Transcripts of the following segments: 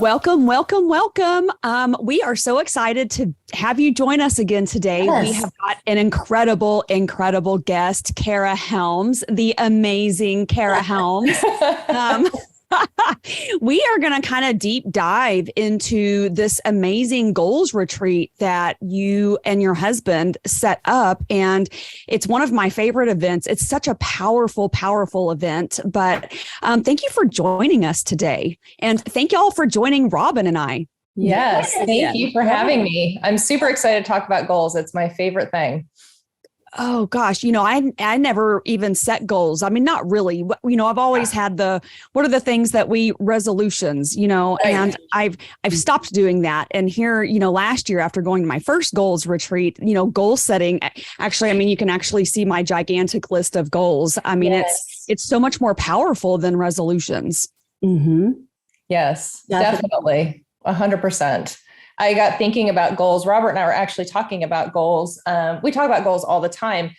Welcome, welcome, welcome. We are so excited to have you join us again today. Yes. We have got an incredible guest, Kara Helms, the amazing Kara Helms. We are going to kind of deep dive into this amazing goals retreat that you and your husband set up. And it's one of my favorite events. It's such a powerful event. But thank you for joining us today. And thank you all for joining Robin and I. Yes. Thank you for having me. I'm super excited to talk about goals. It's my favorite thing. Oh gosh, I never even set goals. I mean, not really. I've always had what are the things that resolutions, Right. and I've stopped doing that. And here, last year after going to my first goals retreat, goal setting, actually, I mean, you can actually see my gigantic list of goals. I mean, Yes. it's so much more powerful than resolutions. Mm-hmm. Yes, definitely. 100%. I got thinking about goals. Robert and I were actually talking about goals. We talk about goals all the time,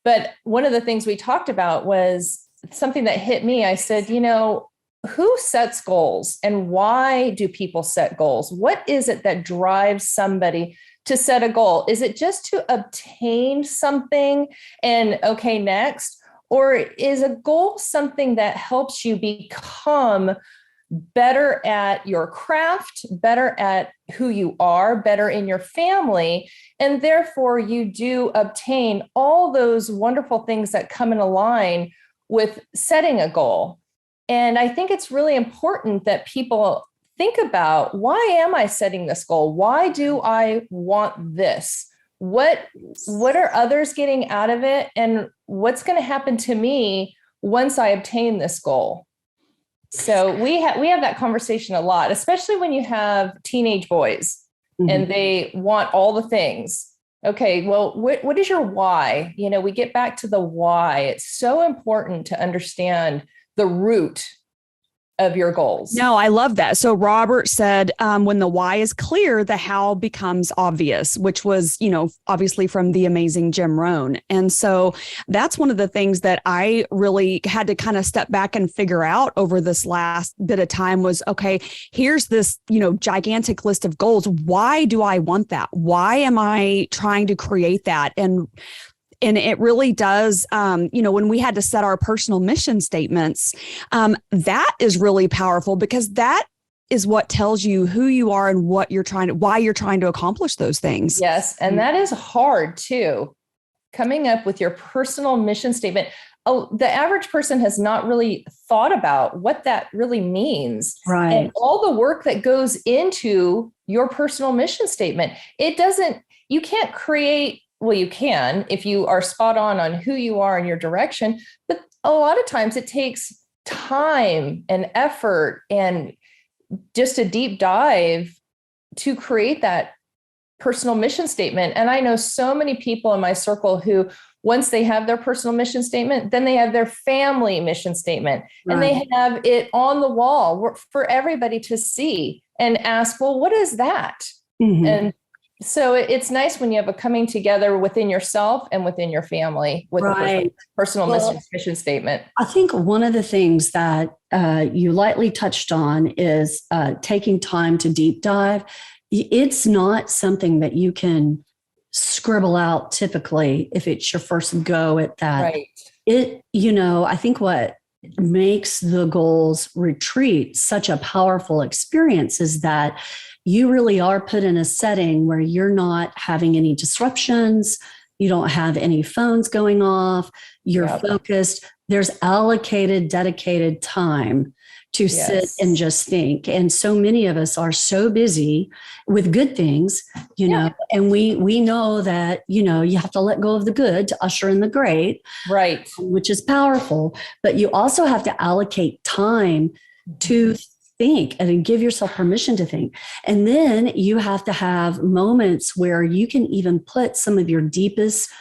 but one of the things we talked about was something that hit me. I said, who sets goals and why do people set goals? What is it that drives somebody to set a goal? Is it just to obtain something and okay, next? Or is a goal something that helps you become better at your craft, better at who you are, better in your family, and therefore you do obtain all those wonderful things that come in line with setting a goal. And I think it's really important that people think about, why am I setting this goal? Why do I want this? What are others getting out of it? And what's going to happen to me once I obtain this goal? So we have that conversation a lot, especially when you have teenage boys and they want all the things. Okay, well, what is your why? We get back to the why. It's so important to understand the root of your goals. No, I love that. So Robert said, when the why is clear, the how becomes obvious, which was, obviously from the amazing Jim Rohn. And so that's one of the things that I really had to kind of step back and figure out over this last bit of time was, okay, here's this, gigantic list of goals. Why do I want that? Why am I trying to create that? And it really does, when we had to set our personal mission statements, that is really powerful because that is what tells you who you are and why you're trying to accomplish those things. Yes. And that is hard too. Coming up with your personal mission statement. The average person has not really thought about what that really means. Right. And all the work that goes into your personal mission statement. You can't create. Well, you can if you are spot on who you are and your direction, but a lot of times it takes time and effort and just a deep dive to create that personal mission statement. And I know so many people in my circle who, once they have their personal mission statement, then they have their family mission statement, right. And they have it on the wall for everybody to see and ask, well, what is that? Mm-hmm. And so it's nice when you have a coming together within yourself and within your family with right. a personal mission statement. I think one of the things that you lightly touched on is taking time to deep dive. It's not something that you can scribble out typically if it's your first go at that. Right. I think what makes the goals retreat such a powerful experience is that you really are put in a setting where you're not having any disruptions. You don't have any phones going off. You're focused. There's allocated, dedicated time to sit and just think. And so many of us are so busy with good things, and we know that, you have to let go of the good to usher in the great, right? Which is powerful. But you also have to allocate time to think and give yourself permission to think. And then you have to have moments where you can even put some of your deepest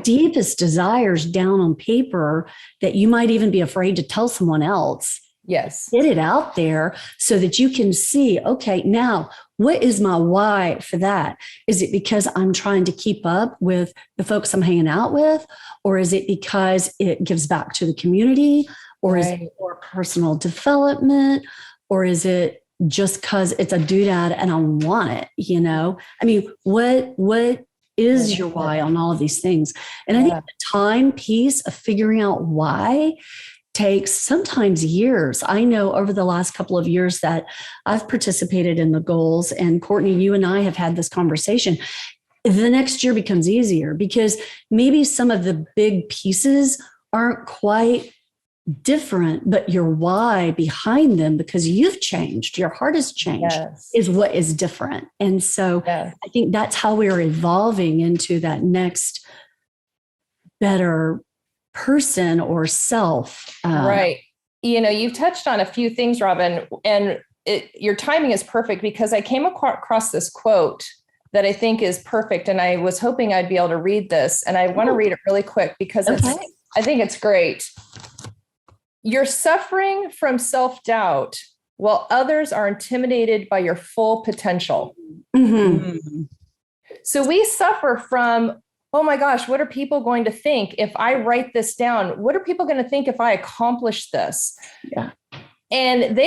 desires down on paper that you might even be afraid to tell someone else. Yes. Get it out there so that you can see, okay, now what is my why for that? Is it because I'm trying to keep up with the folks I'm hanging out with? Or is it because it gives back to the community? Or is it for personal development? Or is it just because it's a doodad and I want it, you know? I mean, what is your why on all of these things? And I think the time piece of figuring out why takes sometimes years. I know over the last couple of years that I've participated in the goals, and Courtney, you and I have had this conversation. The next year becomes easier because maybe some of the big pieces aren't quite different, but your why behind them, because you've changed, your heart has changed, is what is different. And so I think that's how we're evolving into that next better person or self. Right. You know, you've touched on a few things, Robin, and your timing is perfect because I came across this quote that I think is perfect. And I was hoping I'd be able to read this. And I want to read it really quick because I think it's great. You're suffering from self-doubt while others are intimidated by your full potential. Mm-hmm. So we suffer from, oh my gosh, what are people going to think if I write this down? What are people going to think if I accomplish this? Yeah. And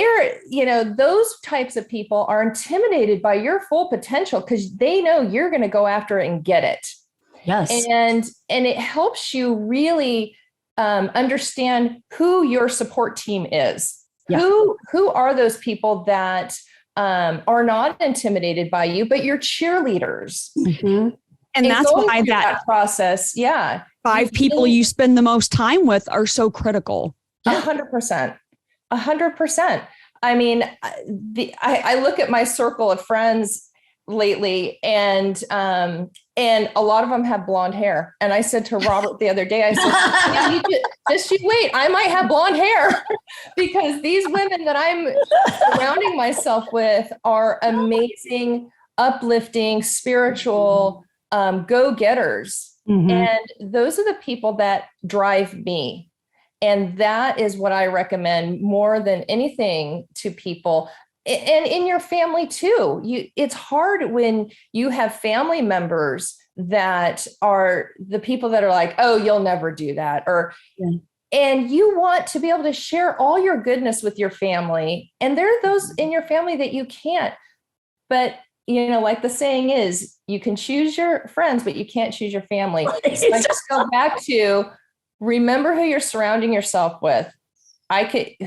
those types of people are intimidated by your full potential because they know you're going to go after it and get it. Yes. And it helps you really understand who your support team is. Yeah. Who are those people that are not intimidated by you, but you're cheerleaders. Mm-hmm. And that's why that process, 5 people you spend the most time with are so critical. 100%. 100%. I mean, I look at my circle of friends lately, and a lot of them have blonde hair. And I said to Robert the other day, I said, just you wait, I might have blonde hair because these women that I'm surrounding myself with are amazing, uplifting, spiritual go-getters. Mm-hmm. And those are the people that drive me. And that is what I recommend more than anything to people. And in your family too. It's hard when you have family members that are the people that are like, oh, you'll never do that. And you want to be able to share all your goodness with your family. And there are those in your family that you can't. But like the saying is, you can choose your friends, but you can't choose your family. So I just go back to remember who you're surrounding yourself with.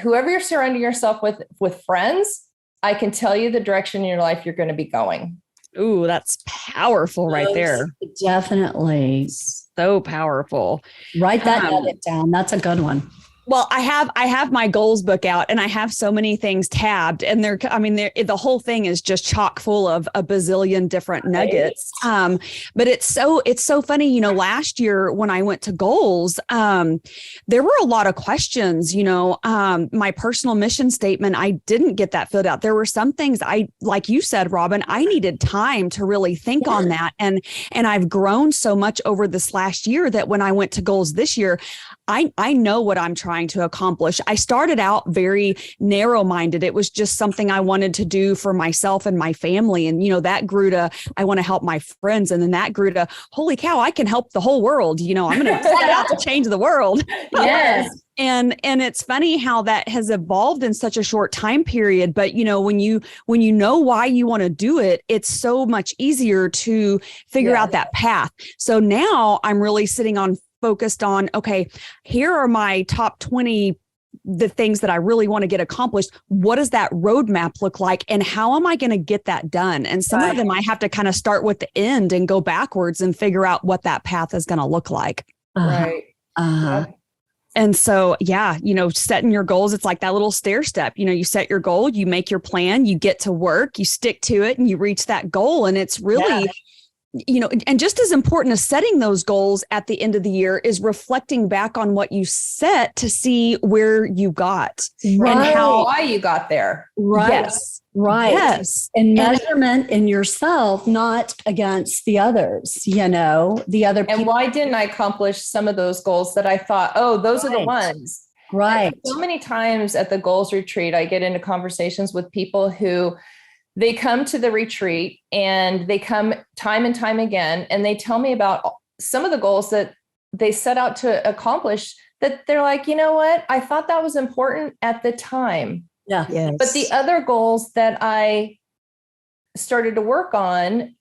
Whoever you're surrounding yourself with friends, I can tell you the direction in your life you're going to be going. Ooh, that's powerful right there. Definitely. So powerful. Write that nugget down. That's a good one. Well, I have my goals book out and I have so many things tabbed and the whole thing is just chock full of a bazillion different nuggets. But it's so funny, last year when I went to goals, there were a lot of questions, my personal mission statement, I didn't get that filled out. There were some things like you said, Robin, I needed time to really think on that. And I've grown so much over this last year that when I went to goals this year, I know what I'm trying to accomplish. I started out very narrow-minded. It was just something I wanted to do for myself and my family. And, that grew to, I want to help my friends. And then that grew to, holy cow, I can help the whole world. I'm going to set out to change the world. Yes. And it's funny how that has evolved in such a short time period. But, when you know why you want to do it, it's so much easier to figure out that path. So now I'm really focused on, okay, here are my top 20, the things that I really want to get accomplished. What does that roadmap look like? And how am I going to get that done? And some of them I have to kind of start with the end and go backwards and figure out what that path is going to look like. Right. And so, setting your goals, it's like that little stair step, you set your goal, you make your plan, you get to work, you stick to it and you reach that goal. And it's really, and just as important as setting those goals at the end of the year is reflecting back on what you set to see where you got and why you got there. Right. Yes. Right. Yes. And measurement in yourself, not against the others, the other people. And why didn't I accomplish some of those goals that I thought, oh, those are the ones. Right. And so many times at the goals retreat, I get into conversations with people who they come to the retreat and they come time and time again, and they tell me about some of the goals that they set out to accomplish that they're like, you know what? I thought that was important at the time, Yeah. Yes. But the other goals that I started to work on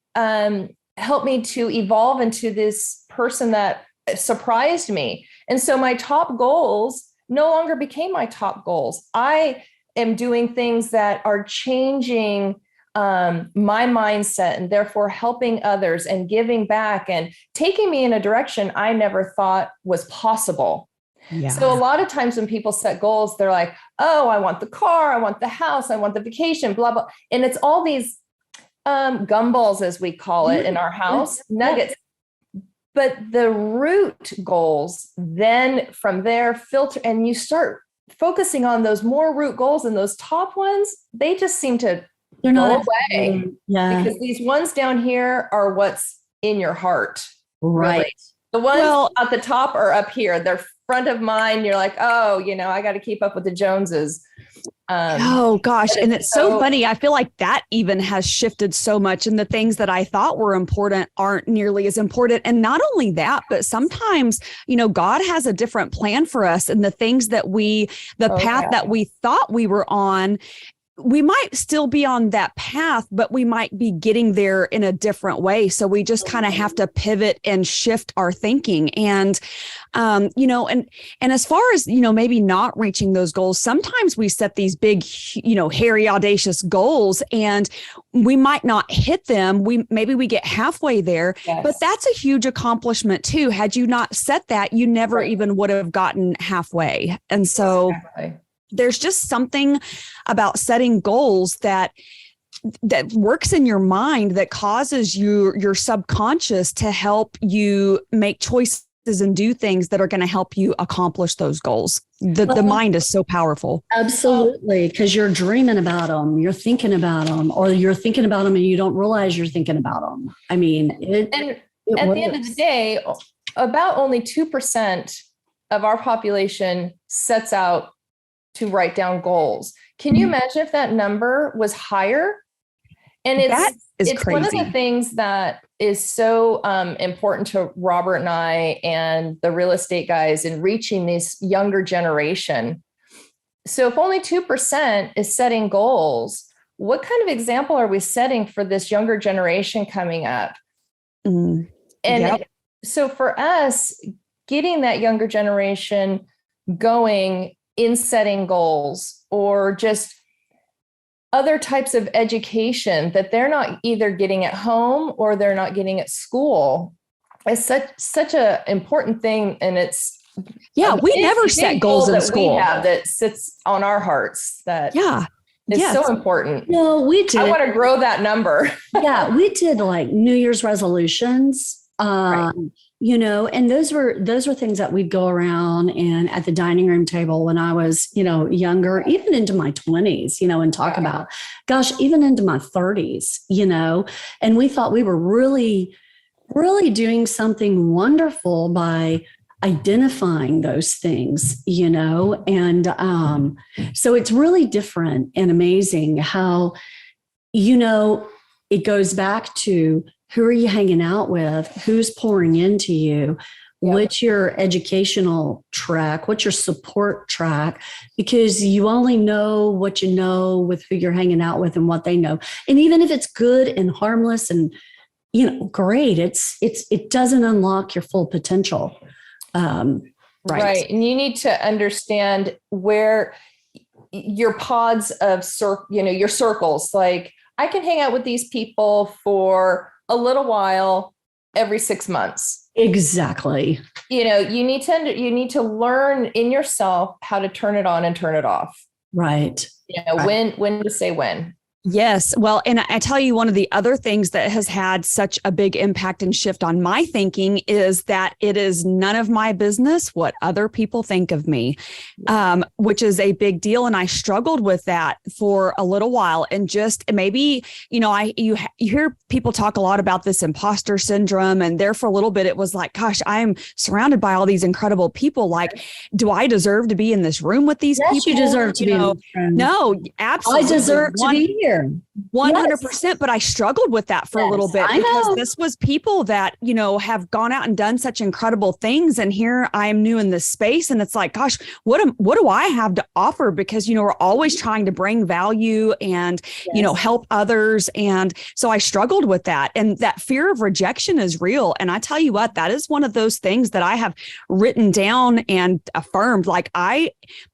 helped me to evolve into this person that surprised me. And so my top goals no longer became my top goals. I am doing things that are changing my mindset and therefore helping others and giving back and taking me in a direction I never thought was possible. Yeah. So a lot of times when people set goals, they're like, oh, I want the car, I want the house, I want the vacation, blah, blah. And it's all these gumballs, as we call it in our house, nuggets. But the root goals, then from there filter, and you start focusing on those more root goals, and those top ones, they just seem to They're go not away. Yeah. Because these ones down here are what's in your heart. Right. Really. The ones at the top are up here. They're front of mind. You're like, oh, I got to keep up with the Joneses. Oh gosh. And it's so funny. I feel like that even has shifted so much, and the things that I thought were important aren't nearly as important. And not only that, but sometimes, God has a different plan for us, and the things that path that we thought we were on, we might still be on that path, but we might be getting there in a different way. So we just kind of have to pivot and shift our thinking. And, and as far as, maybe not reaching those goals, sometimes we set these big, hairy, audacious goals, and we might not hit them. Maybe we get halfway there, but that's a huge accomplishment too. Had you not set that, you never even would have gotten halfway. And so there's just something about setting goals that works in your mind that causes your subconscious to help you make choices and do things that are going to help you accomplish those goals. The mind is so powerful. Absolutely. Because you're dreaming about them, you're thinking about them, or you're thinking about them and you don't realize you're thinking about them. I mean, at the end of the day, about only 2% of our population sets out to write down goals. Can you imagine if that number was higher? And it's crazy. One of the things that is so important to Robert and I and the real estate guys in reaching this younger generation. So if only 2% is setting goals, what kind of example are we setting for this younger generation coming up? So for us, getting that younger generation going in setting goals, or just other types of education that they're not either getting at home or they're not getting at school, is such a important thing. And it's we never set goals in school. We have that sits on our hearts. That is so important. No, we did. I want to grow that number. We did like New Year's resolutions. And those were things that we'd go around and at the dining room table when I was, younger, even into my 20s, and talk about, gosh, even into my 30s, and we thought we were really, really doing something wonderful by identifying those things, and so it's really different and amazing how, it goes back to who are you hanging out with? Who's pouring into you? What's your educational track? What's your support track? Because you only know what you know with who you're hanging out with and what they know. And even if it's good and harmless and, great, it doesn't unlock your full potential. Right. And you need to understand where your pods of your circles, like I can hang out with these people for a little while every 6 months. Exactly. You need to learn in yourself how to turn it on and turn it off. Right. When to say when. Yes. Well, and I tell you, one of the other things that has had such a big impact and shift on my thinking is that it is none of my business what other people think of me, which is a big deal. And I struggled with that for a little while. And just maybe, you hear people talk a lot about this imposter syndrome. And there for a little bit, it was like, gosh, I'm surrounded by all these incredible people. Like, do I deserve to be in this room with these people? You deserve to be in this room. No, absolutely. I deserve to be here. 100%. But I struggled with that for a little bit because this was people that, have gone out and done such incredible things. And here I am new in this space. And it's like, gosh, what do I have to offer? Because, we're always trying to bring value and, help others. And so I struggled with that. And that fear of rejection is real. And I tell you what, that is one of those things that I have written down and affirmed. Like, I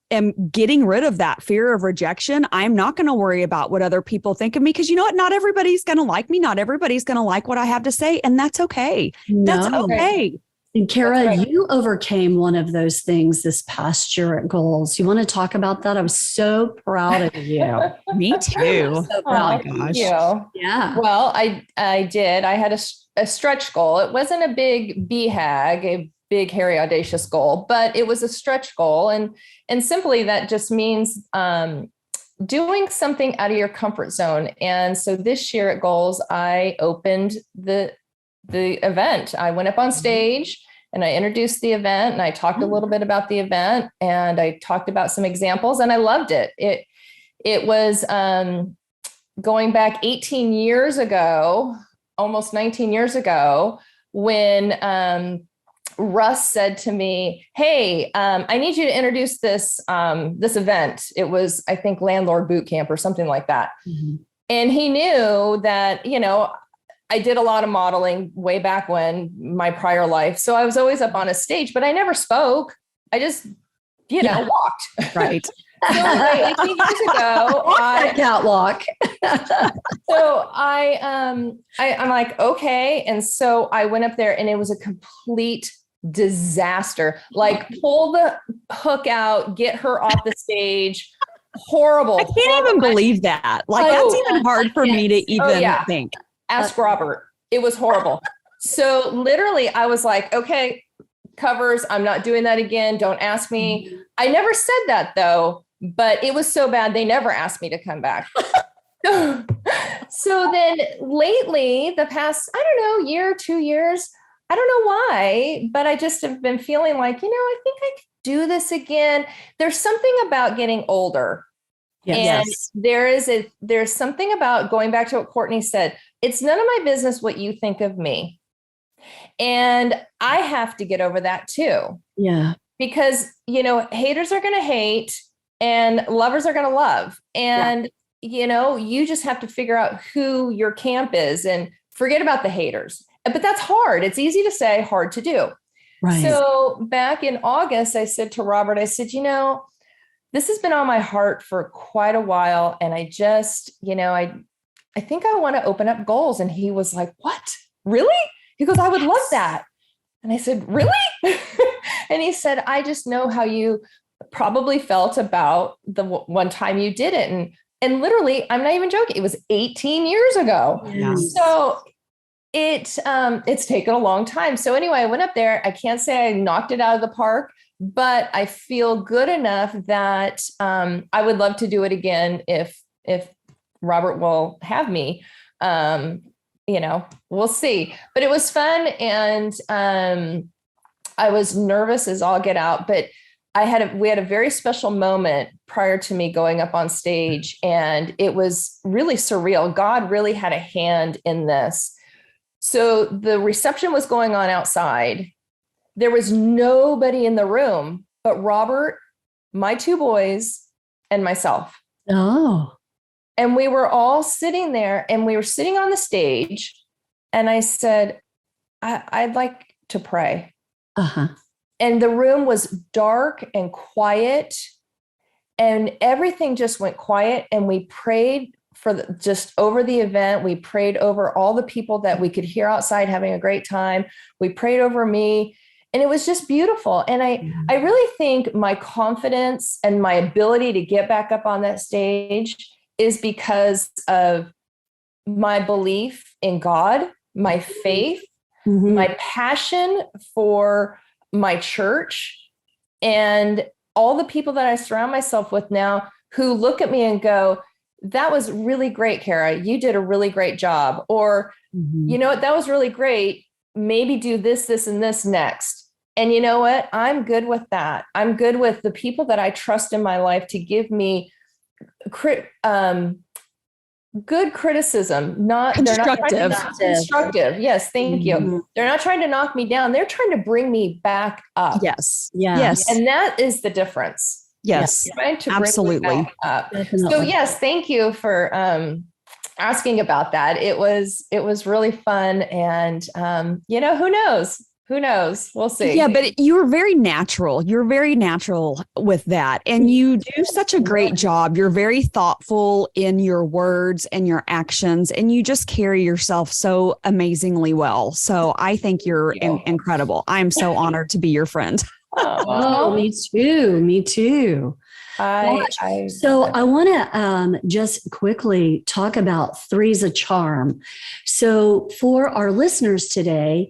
am getting rid of that fear of rejection. I'm not going to worry about what other people think of me, because you know what? Not everybody's going to like me. Not everybody's going to like what I have to say. And that's okay. That's okay. And Kara, you overcame one of those things this past year at Goals. You want to talk about that? I'm so proud of you. Me too. So proud. Oh my gosh. Yeah. Well, I did. I had a stretch goal. It wasn't a big BHAG, a big, hairy, audacious goal, but it was a stretch goal. And simply that just means doing something out of your comfort zone. And so this year at Goals, I opened the event. I went up on stage and I introduced the event, and I talked a little bit about the event, and I talked about some examples, and I loved it. It was going back 18 years ago, almost 19 years ago, when Russ said to me, "Hey, I need you to introduce this event." It was, I think, Landlord Boot Camp or something like that. Mm-hmm. And he knew that, I did a lot of modeling way back when, my prior life. So I was always up on a stage, but I never spoke. I just, walked. Right. So 18 years ago, I catwalk. So I'm like, okay. And so I went up there, and it was a complete disaster. Like, pull the hook out, get her off the stage. Horrible. I can't even believe that. Like, that's even hard for me to even think. Ask Robert. It was horrible. So literally I was like, okay, covers, I'm not doing that again. Don't ask me. I never said that though, but it was so bad. They never asked me to come back. So then lately, the past, year, 2 years, I don't know why, but I just have been feeling like, I think I could do this again. There's something about getting older. Yes. And there's something about going back to what Courtney said. It's none of my business what you think of me. And I have to get over that too. Yeah. Because, haters are going to hate and lovers are going to love. And, you just have to figure out who your camp is and forget about the haters. But that's hard. It's easy to say, hard to do. Right. So back in August, I said to Robert, I said, this has been on my heart for quite a while. And I just, I think I want to open up Goals. And he was like, what? Really? He goes, I would love that. And I said, really? And he said, I just know how you probably felt about the one time you did it. And literally, I'm not even joking. It was 18 years ago. Yes. So it's taken a long time. So anyway, I went up there. I can't say I knocked it out of the park, but I feel good enough that I would love to do it again if Robert will have me. We'll see. But it was fun, and I was nervous as all get out. But we had a very special moment prior to me going up on stage, and it was really surreal. God really had a hand in this. So the reception was going on outside. There was nobody in the room but Robert, my two boys, and myself. Oh. And we were all sitting there, and we were sitting on the stage. And I said, I'd like to pray. Uh-huh. And the room was dark and quiet, and everything just went quiet. And we prayed just over the event. We prayed over all the people that we could hear outside having a great time. We prayed over me, and it was just beautiful. And I really think my confidence and my ability to get back up on that stage is because of my belief in God, my faith, my passion for my church, and all the people that I surround myself with now who look at me and go, that was really great, Kara. You did a really great job. Or, you know what, that was really great. Maybe do this, this, and this next. And you know what? I'm good with that. I'm good with the people that I trust in my life to give me good criticism, not constructive. Constructive. Yes, thank you. They're not trying to knock me down. They're trying to bring me back up. Yes. Yeah. Yes. And that is the difference. Yes. Trying to absolutely. bring me back up. Definitely. So yes, thank you for asking about that. It was really fun. And who knows? Who knows? We'll see. Yeah, but you're very natural. You're very natural with that. And you do such a great job. You're very thoughtful in your words and your actions, and you just carry yourself so amazingly well. So I think you're incredible. I'm so honored to be your friend. Oh, me too. Me too. So I want to just quickly talk about three's a charm. So for our listeners today,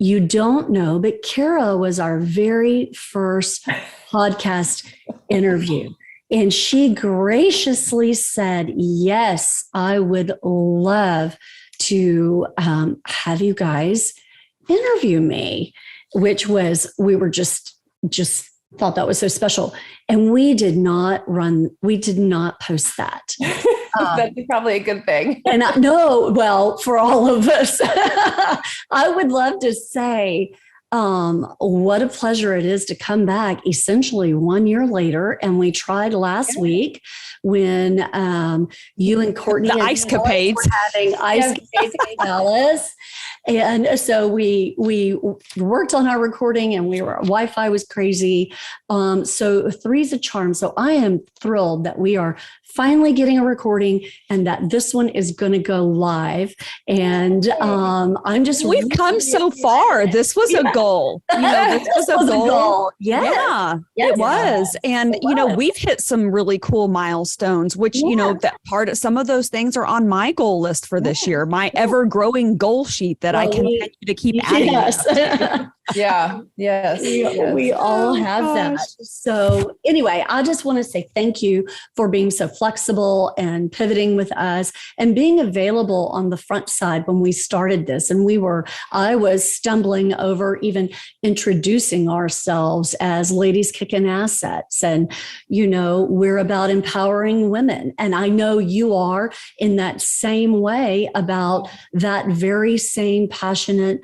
you don't know, but Kara was our very first podcast interview. And she graciously said, yes, I would love to have you guys interview me, which was, we were just thought that was so special. And we did not post that. That's probably a good thing. And for all of us, I would love to say, what a pleasure it is to come back essentially 1 year later. And we tried last week when you and Courtney the ice capades were having ice capades in Dallas. And so we worked on our recording, and Wi-Fi was crazy. So three's a charm. So I am thrilled that we are finally getting a recording and that this one is going to go live. And we've come so far. This was a goal. This was a goal. Yes. Yeah, it was. And, we've hit some really cool milestones, which, some of those things are on my goal list for this year, my ever growing goal sheet that I continue to keep adding. Yeah. Yes. We all have that. So anyway, I just want to say thank you for being so flexible and pivoting with us and being available on the front side when we started this. And I was stumbling over even introducing ourselves as Ladies Kickin Assets. And, we're about empowering women. And I know you are in that same way about that very same passionate,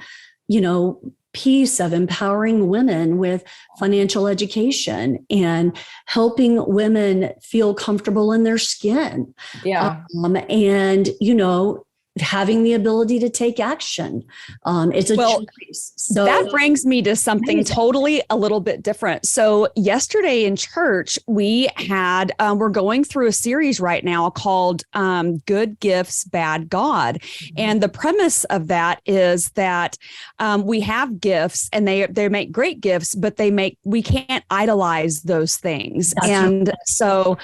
piece of empowering women with financial education and helping women feel comfortable in their skin. Yeah. And, having the ability to take action. It's a choice. So that brings me to something totally a little bit different. So yesterday in church, we had, we're going through a series right now called Good Gifts, Bad God. And the premise of that is that we have gifts and they make great gifts, but we can't idolize those things. So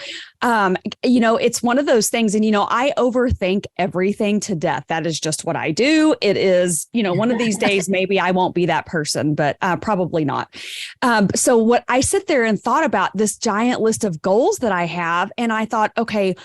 it's one of those things. And, I overthink everything to death. That is just what I do. It is, one of these days, maybe I won't be that person, but probably not. So what I sit there and thought about this giant list of goals that I have, and I thought, okay,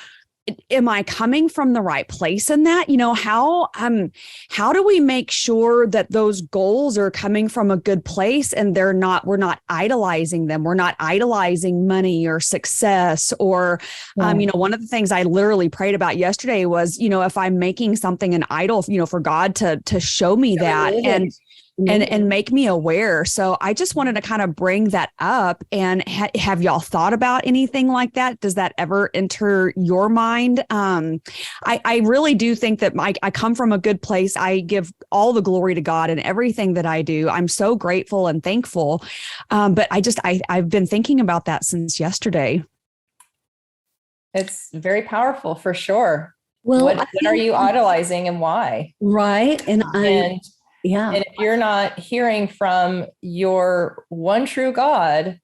am I coming from the right place in that? How do we make sure that those goals are coming from a good place and we're not idolizing them. We're not idolizing money or success or, one of the things I literally prayed about yesterday was, if I'm making something an idol, for God to show me that and make me aware. So I just wanted to kind of bring that up. And have y'all thought about anything like that? Does that ever enter your mind? I really do think that I come from a good place. I give all the glory to God in everything that I do. I'm so grateful and thankful. But I've been thinking about that since yesterday. It's very powerful for sure. Well, what are you idolizing and why? Right. And if you're not hearing from your one true God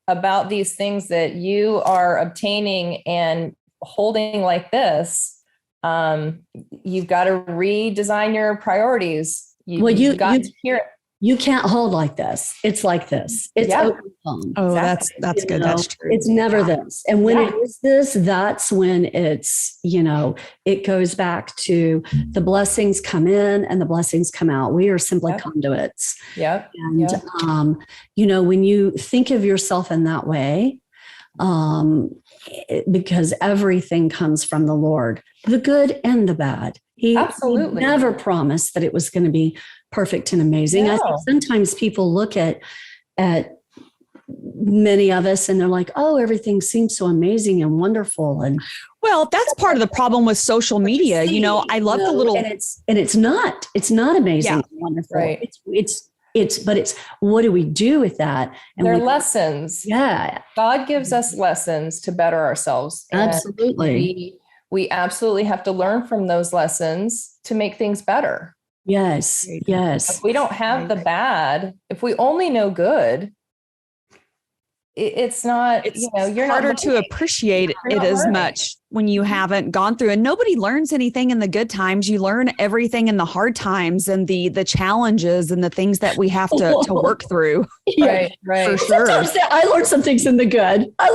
about these things that you are obtaining and holding like this, you've got to redesign your priorities. You've got to hear it. You can't hold like this. It's like this. It's open phone. Oh, exactly. That's good. That's true. It's never this. And when it is this, that's when it's, it goes back to the blessings come in and the blessings come out. We are simply conduits. Yeah. And, when you think of yourself in that way, because everything comes from the Lord, the good and the bad. He never promised that it was going to be perfect and amazing. No. I think sometimes people look at many of us and they're like, oh, everything seems so amazing and wonderful. And well, that's part of the problem with social media. I love the little, and it's not amazing and wonderful. Right. But what do we do with that? And they're lessons. Yeah. God gives us lessons to better ourselves. Absolutely. We absolutely have to learn from those lessons to make things better. Yes. Yes. If we don't have the bad, if we only know good, it's not, you're harder not to appreciate it as much when you haven't gone through, and nobody learns anything in the good times. You learn everything in the hard times and the challenges and the things that we have to work through. Right. For sure. I learned some things in the good. I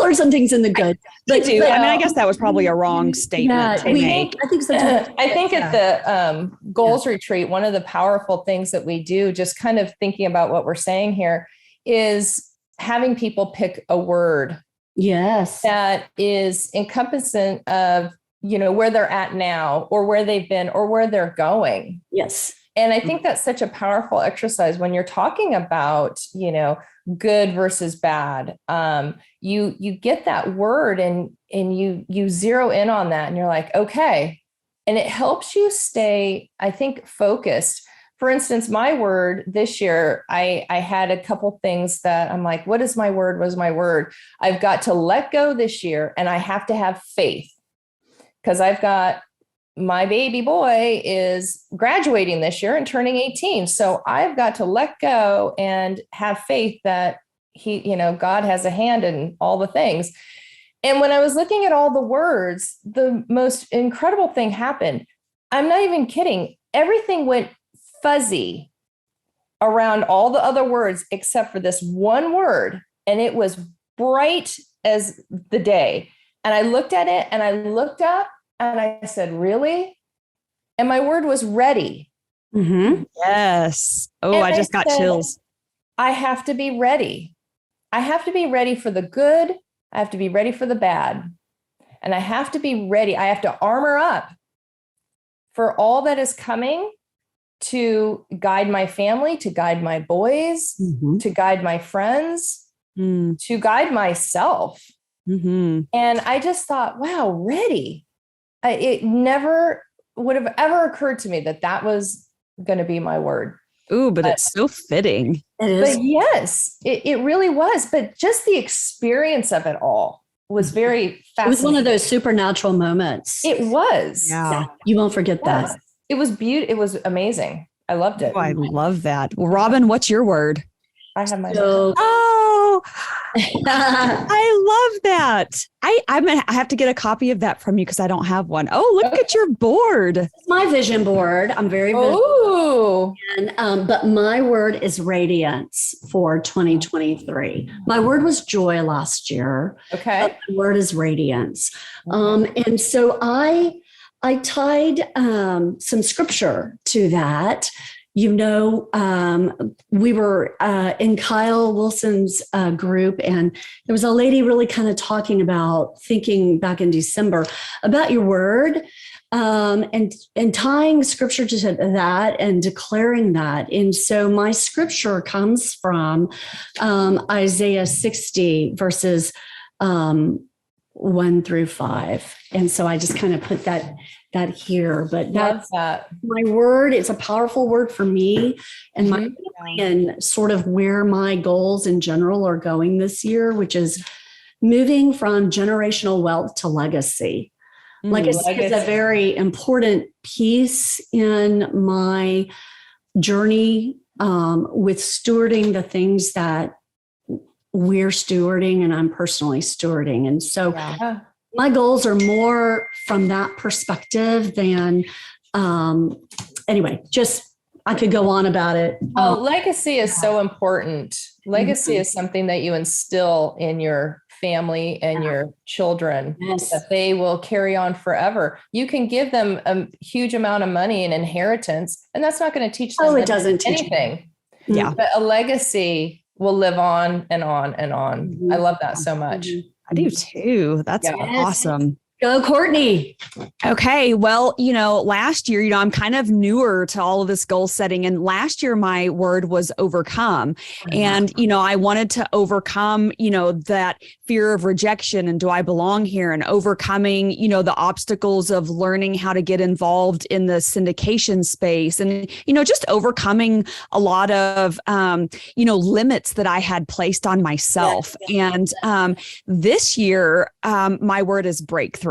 guess that was probably a wrong statement to make. I think at the goals retreat, one of the powerful things that we do, just kind of thinking about what we're saying here, is having people pick a word. Yes. That is encompassing of, where they're at now or where they've been or where they're going. Yes. And I think that's such a powerful exercise when you're talking about, good versus bad. You get that word and you zero in on that and you're like, okay. And it helps you stay, I think, focused. For instance, my word this year, I had a couple things that I'm like, what is my word? What is my word? I've got to let go this year and I have to have faith because I've got my baby boy is graduating this year and turning 18. So I've got to let go and have faith that God has a hand in all the things. And when I was looking at all the words, the most incredible thing happened. I'm not even kidding. Everything went fuzzy around all the other words except for this one word, and it was bright as the day. And I looked at it and I looked up and I said, really? And my word was ready. Mm-hmm. Yes. Oh, I just got chills. I have to be ready. I have to be ready for the good. I have to be ready for the bad. And I have to be ready. I have to armor up for all that is coming, to guide my family, to guide my boys, to guide my friends, to guide myself. And I just thought, wow, ready. It never would have ever occurred to me that was going to be my word. Ooh, but it's so fitting. It is. But yes, it really was. But just the experience of it all was very fascinating. It was one of those supernatural moments. It was. Yeah. You won't forget that. It was beautiful. It was amazing. I loved it. Oh, I love that. Well, Robin, what's your word? I have my. Oh, I love that. I have to get a copy of that from you because I don't have one. Oh, look at your board. It's my vision board. I'm very visual. Oh. And but my word is radiance for 2023. My word was joy last year. Okay. My word is radiance. And so I tied some scripture to that. We were in Kyle Wilson's group, and there was a lady really kind of talking about thinking back in December about your word, and tying scripture to that and declaring that. And so my scripture comes from Isaiah 60 verses 1-5. And so I just kind of put that here, but that's my word. It's a powerful word for me and my family, and sort of where my goals in general are going this year, which is moving from generational wealth to legacy. Legacy is a very important piece in my journey with stewarding the things that we're stewarding and I'm personally stewarding. And so my goals are more from that perspective than, anyway, just, I could go on about it. Well, legacy is so important. Legacy is something that you instill in your family and your children, that they will carry on forever. You can give them a huge amount of money and inheritance, and that's not going to teach them it doesn't teach anything. Yeah. But a legacy will live on and on and on. I love that so much. I do too. That's awesome. Go, Courtney. Okay. Well, last year, I'm kind of newer to all of this goal setting. And last year, my word was overcome. And, I wanted to overcome, that fear of rejection and do I belong here, and overcoming, the obstacles of learning how to get involved in the syndication space, and, just overcoming a lot of, limits that I had placed on myself. And this year, my word is breakthrough.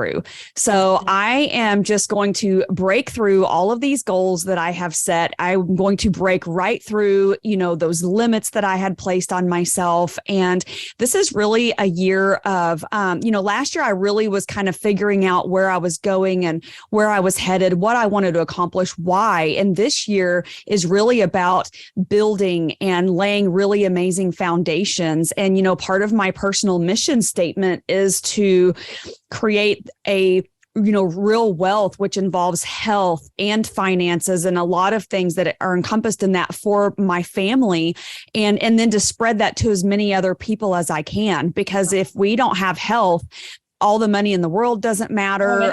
So I am just going to break through all of these goals that I have set. I'm going to break right through, those limits that I had placed on myself. And this is really a year of, last year I really was kind of figuring out where I was going and where I was headed, what I wanted to accomplish, why. And this year is really about building and laying really amazing foundations. And, part of my personal mission statement is to create a real wealth, which involves health and finances and a lot of things that are encompassed in that for my family. And then to spread that to as many other people as I can, because if we don't have health, all the money in the world doesn't matter.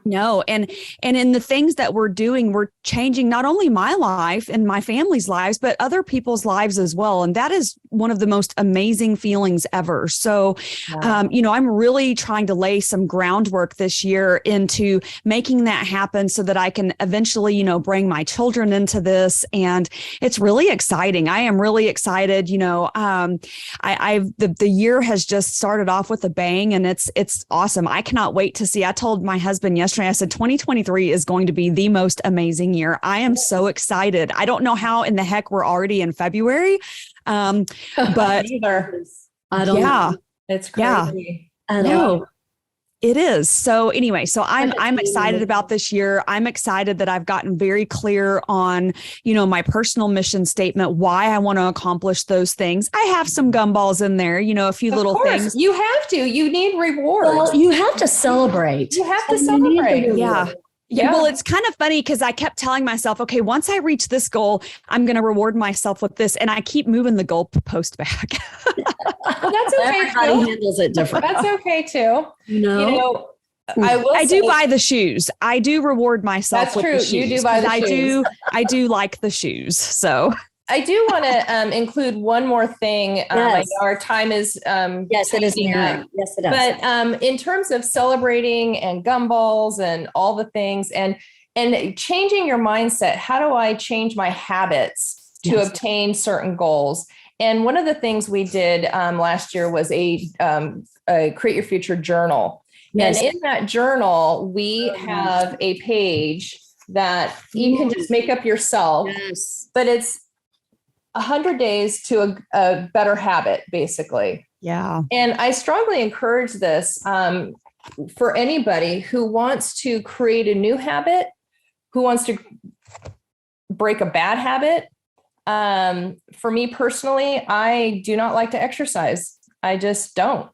No. And in the things that we're doing, we're changing not only my life and my family's lives, but other people's lives as well. And that is one of the most amazing feelings ever. So, I'm really trying to lay some groundwork this year into making that happen so that I can eventually, bring my children into this. And it's really exciting. I am really excited. The year has just started off with a bang, and it's awesome. I cannot wait to see. I told my husband yesterday, I said, 2023 is going to be the most amazing year. I am so excited. I don't know how in the heck we're already in February. But either. I don't know. It's crazy. I know. It is. So anyway, I'm excited about this year. I'm excited that I've gotten very clear on, my personal mission statement, why I want to accomplish those things. I have some gumballs in there, a few little things. You have to. You need rewards. Well, you have to celebrate. You have to celebrate. Yeah. Well, it's kind of funny because I kept telling myself, okay, once I reach this goal, I'm going to reward myself with this. And I keep moving the goal post back. Well, that's okay. Everybody handles it different. That's okay too. I do buy the shoes. I do reward myself that's with true. the shoes. You do buy the shoes. I do like the shoes. So I do want to include one more thing. I know our time is yes, it is. Yes, it is. But in terms of celebrating and gumballs and all the things and changing your mindset, how do I change my habits to obtain certain goals? And one of the things we did last year was a Create Your Future journal. Yes. And in that journal, we have a page that you can just make up yourself. Yes. But it's 100 days to a better habit, basically. Yeah. And I strongly encourage this for anybody who wants to create a new habit, who wants to break a bad habit. For me personally, I do not like to exercise. I just don't.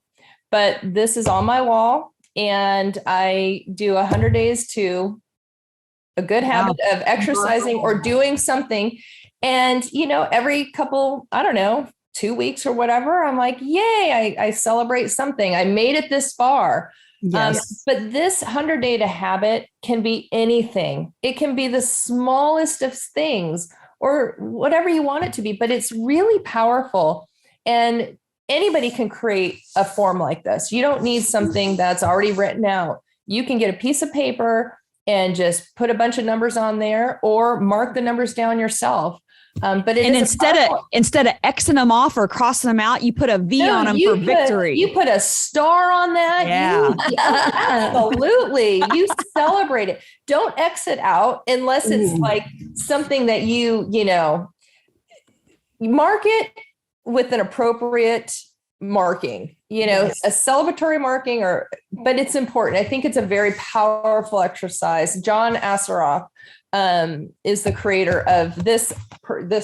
But this is on my wall, and I do 100 days to a good habit of exercising or doing something. And, every couple, 2 weeks or whatever, I'm like, yay, I celebrate something. I made it this far. Yes. But this 100-day to habit can be anything. It can be the smallest of things or whatever you want it to be, but it's really powerful. And anybody can create a form like this. You don't need something that's already written out. You can get a piece of paper and just put a bunch of numbers on there or mark the numbers down yourself. But instead of Xing them off or crossing them out, you put a V on them for victory. You put a star on that. Yeah. Absolutely. You celebrate it. Don't X it out unless it's like something that you mark it with an appropriate marking, a celebratory marking but it's important. I think it's a very powerful exercise. John Assaraf is the creator of this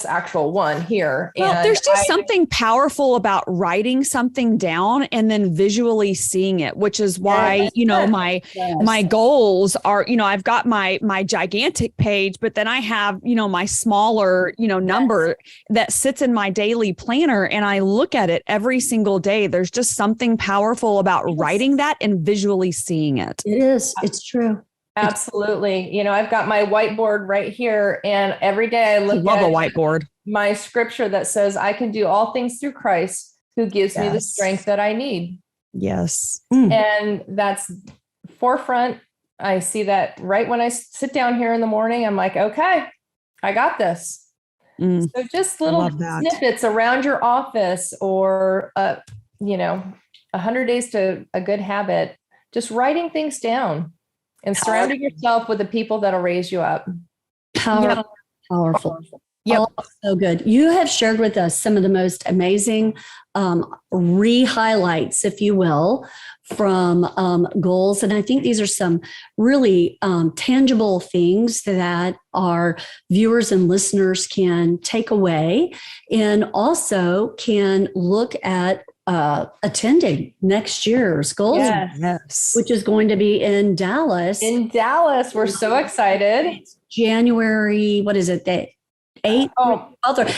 actual one here. Well, And there's just something powerful about writing something down and then visually seeing it, which is why, my goals are, I've got my gigantic page, but then I have, my smaller, number that sits in my daily planner. And I look at it every single day. There's just something powerful about writing that and visually seeing it. It is. It's true. Absolutely. I've got my whiteboard right here, and every day I love a whiteboard. My scripture that says, I can do all things through Christ who gives me the strength that I need. Yes. And that's forefront. I see that right when I sit down here in the morning, I'm like, okay, I got this. So just little snippets around your office, or, 100 days to a good habit, just writing things down. And surrounding yourself with the people that'll raise you up. Powerful. Yep. Oh, so good. You have shared with us some of the most amazing re-highlights, if you will, from goals. And I think these are some really tangible things that our viewers and listeners can take away, and also can look at attending next year's goals, which is going to be in Dallas. We're so excited. January, what is it? The 8th?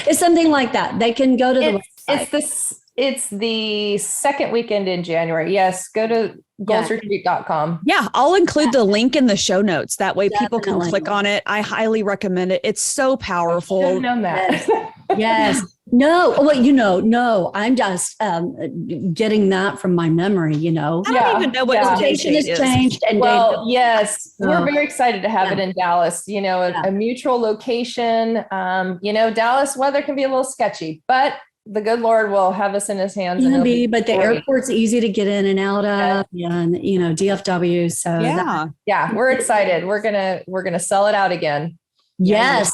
It's something like that. They can go to the website. It's the second weekend in January. Yes, go to goalsretreat.com. Yeah, I'll include the link in the show notes. That way people can click on it. I highly recommend it. It's so powerful. I should have known that. Yes. No. Well, no, I'm just getting that from my memory, I don't even know what location has changed. And yes, we're very excited to have it in Dallas, a mutual location. Dallas weather can be a little sketchy, but the good Lord will have us in his hands. But the airport's easy to get in and out of, and DFW. So we're excited. We're gonna sell it out again. Yes.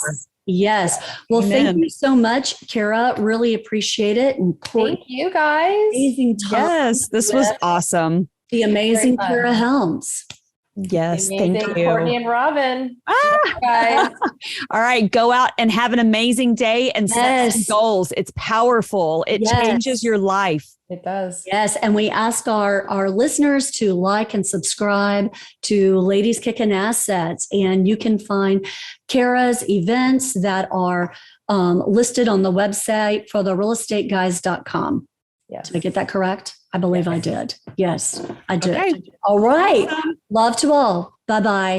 Well, Thank you so much, Kara. Really appreciate it. And thank you, guys. Amazing time. Yes, this was awesome. The amazing Kara Helms. Yes, thank you. Courtney and Robin. Guys. All right, go out and have an amazing day and set some goals. It's powerful. It changes your life. It does. Yes. And we ask our listeners to like and subscribe to Ladies Kickin' Assets. And you can find Kara's events that are listed on the website for therealestateguys.com. Yes. Did I get that correct? I believe I did. Yes, I did. Okay. All right. Love to all. Bye-bye.